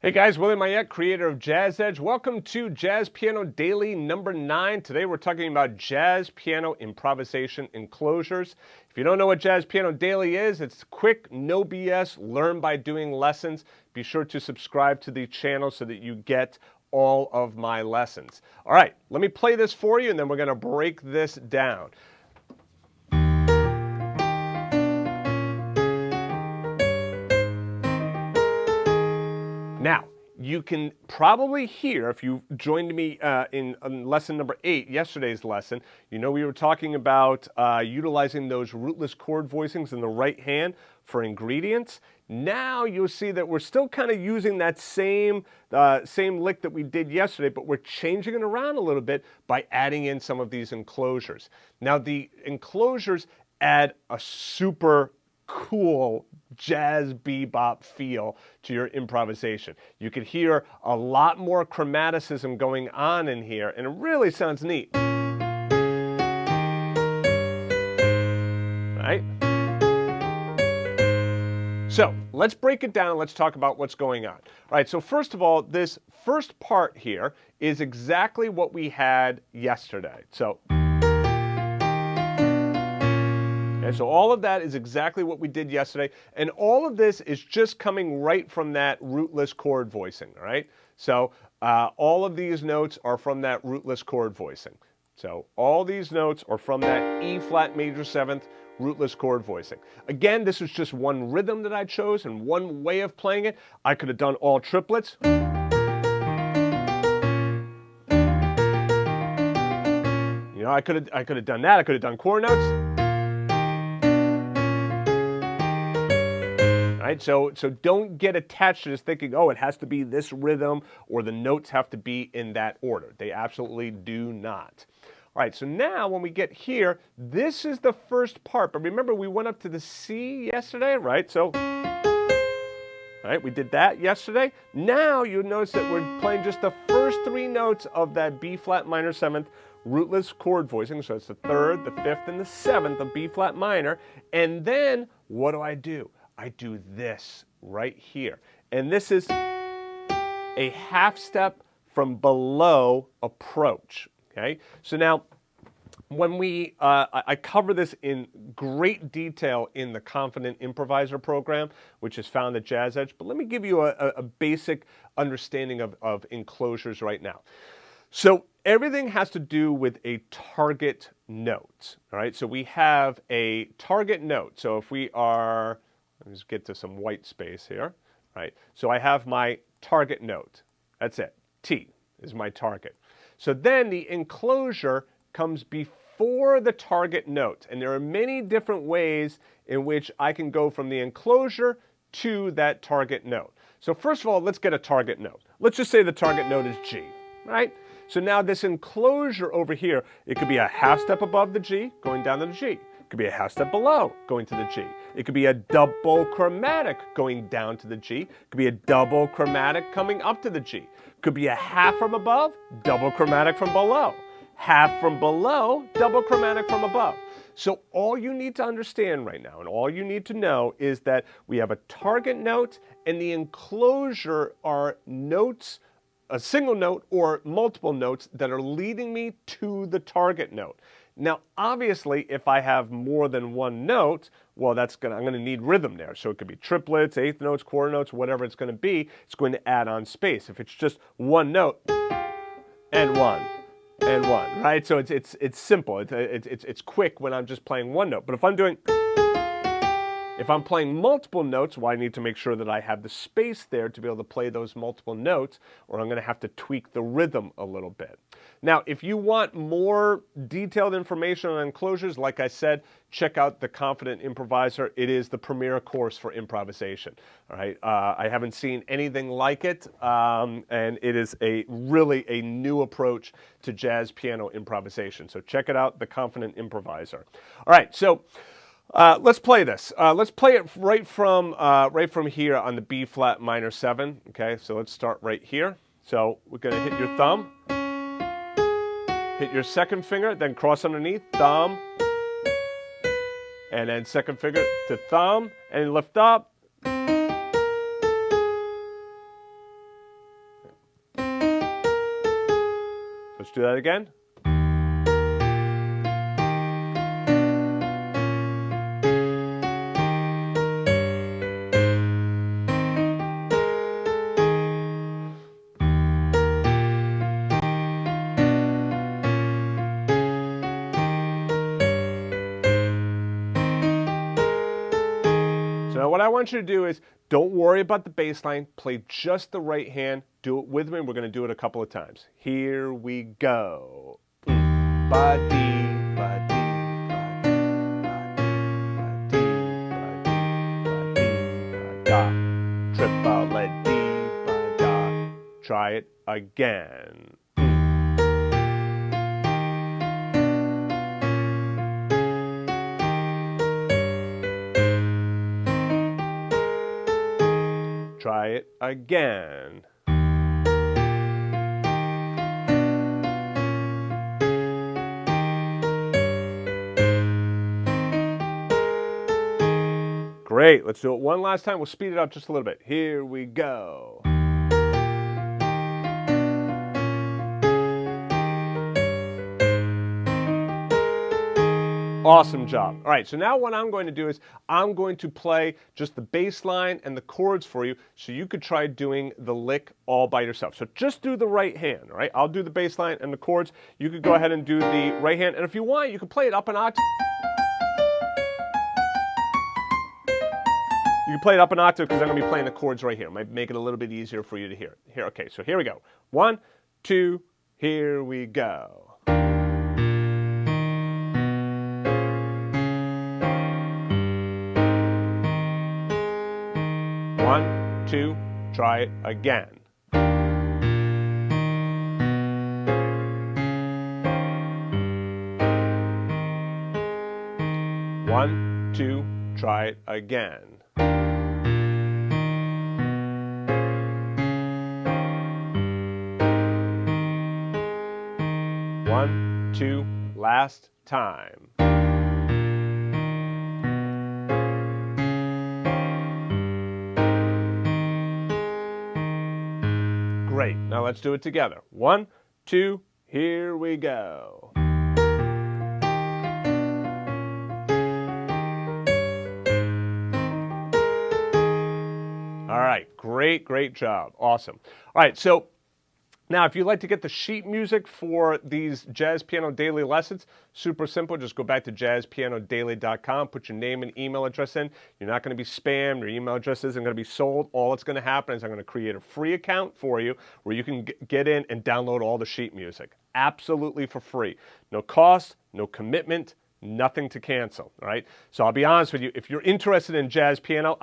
Hey guys, Willie Mayette, creator of JAZZEDGE. Welcome to Jazz Piano Daily number 9. Today we're talking about jazz piano improvisation enclosures. If you don't know what Jazz Piano Daily is, it's quick, no BS, learn by doing lessons. Be sure to subscribe to the channel so that you get all of my lessons. All right, let me play this for you and then we're going to break this down. Now, you can probably hear, if you joined me in lesson number 8, yesterday's lesson, you know we were talking about utilizing those rootless chord voicings in the right hand for ingredients. Now you'll see that we're still kind of using that same lick that we did yesterday, but we're changing it around a little bit by adding in some of these enclosures. Now the enclosures add a super cool jazz bebop feel to your improvisation. You could hear a lot more chromaticism going on in here, and it really sounds neat. Right? So let's break it down and let's talk about what's going on. All right, so first of all, this first part here is exactly what we had yesterday. And so all of that is exactly what we did yesterday. And all of this is just coming right from that rootless chord voicing, all right? So all of these notes are from that rootless chord voicing. So all these notes are from that E flat major 7th rootless chord voicing. Again, this was just one rhythm that I chose and one way of playing it. I could have done all triplets. You know, I could have done that. I could have done chord notes. Right? So don't get attached to just thinking, oh, it has to be this rhythm or the notes have to be in that order. They absolutely do not. All right, so now when we get here, this is the first part. But remember, we went up to the C yesterday, right? So, right, we did that yesterday. Now you'll notice that we're playing just the first 3 notes of that B flat minor 7th rootless chord voicing. So it's the 3rd, the 5th, and the 7th of B flat minor. And then what do? I do this right here. And this is a half step from below approach, okay? So now, when I cover this in great detail in the Confident Improviser program, which is found at JAZZEDGE, but let me give you a basic understanding of enclosures right now. So everything has to do with a target note, all right? So we have a target note. So if we are... Let's get to some white space here, right? So I have my target note. That's it. T is my target. So then the enclosure comes before the target note. And there are many different ways in which I can go from the enclosure to that target note. So first of all, let's get a target note. Let's just say the target note is G, right? So now this enclosure over here, it could be a half step above the G, going down to the G. It could be a half step below, going to the G. It could be a double chromatic going down to the G. It could be a double chromatic coming up to the G. It could be a half from above, double chromatic from below. Half from below, double chromatic from above. So all you need to understand right now, and all you need to know, is that we have a target note, and the enclosure are notes, a single note or multiple notes that are leading me to the target note. Now, obviously, if I have more than one note, well, I'm going to need rhythm there. So it could be triplets, eighth notes, quarter notes, whatever it's going to be. It's going to add on space. If it's just one note and one and one, right? So it's simple. It's quick when I'm just playing one note. But if I'm playing multiple notes, well, I need to make sure that I have the space there to be able to play those multiple notes, or I'm going to have to tweak the rhythm a little bit. Now, if you want more detailed information on enclosures, like I said, check out the Confident Improviser. It is the premier course for improvisation. All right, I haven't seen anything like it, and it is really a new approach to jazz piano improvisation. So check it out, the Confident Improviser. All right, so let's play this. Let's play it right from here on the B flat minor 7. Okay, so let's start right here. So we're going to hit your thumb, hit your second finger, then cross underneath, thumb, and then second finger to thumb, and lift up. Let's do that again. So now what I want you to do is, don't worry about the bass line, play just the right hand, do it with me, and we're going to do it a couple of times. Here we go. Ba-dee, ba-dee, ba-dee, ba-dee, ba-dee, ba-da. Triple D, ba-da. Try it again. Try it again. Great. Let's do it one last time. We'll speed it up just a little bit. Here we go. Awesome job. All right, so now what I'm going to do is I'm going to play just the bass line and the chords for you so you could try doing the lick all by yourself. So just do the right hand, all right? I'll do the bass line and the chords. You could go ahead and do the right hand, and if you want, you can play it up an octave. You can play it up an octave because I'm going to be playing the chords right here. It might make it a little bit easier for you to hear. Here, okay, so here we go. 1, 2, here we go. One, two, try it again. One, two, try it again. One, two, last time. Great. Now let's do it together. 1, 2, here we go. All right. Great, great job. Awesome. All right. So now, if you'd like to get the sheet music for these Jazz Piano Daily lessons, super simple. Just go back to jazzpianodaily.com, put your name and email address in. You're not going to be spammed. Your email address isn't going to be sold. All that's going to happen is I'm going to create a free account for you where you can get in and download all the sheet music. Absolutely for free. No cost, no commitment, nothing to cancel. All right? So I'll be honest with you. If you're interested in jazz piano,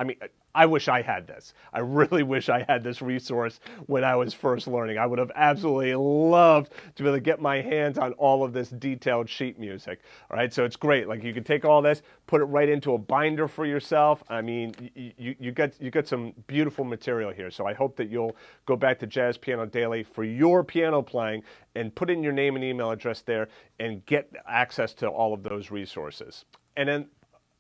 I wish I had this. I really wish I had this resource when I was first learning. I would have absolutely loved to be able to get my hands on all of this detailed sheet music. All right, so it's great. Like, you can take all this, put it right into a binder for yourself. I mean, you got some beautiful material here. So I hope that you'll go back to Jazz Piano Daily for your piano playing and put in your name and email address there and get access to all of those resources. And then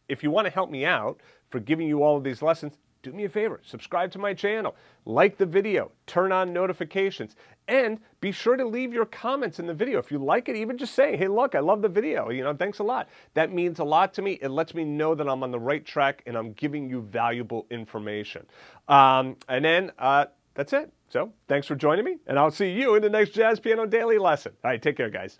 if you want to help me out for giving you all of these lessons, do me a favor, subscribe to my channel, like the video, turn on notifications, and be sure to leave your comments in the video. If you like it, even just saying, hey, look, I love the video, thanks a lot. That means a lot to me. It lets me know that I'm on the right track and I'm giving you valuable information. And then that's it. So thanks for joining me, and I'll see you in the next Jazz Piano Daily lesson. All right, take care, guys.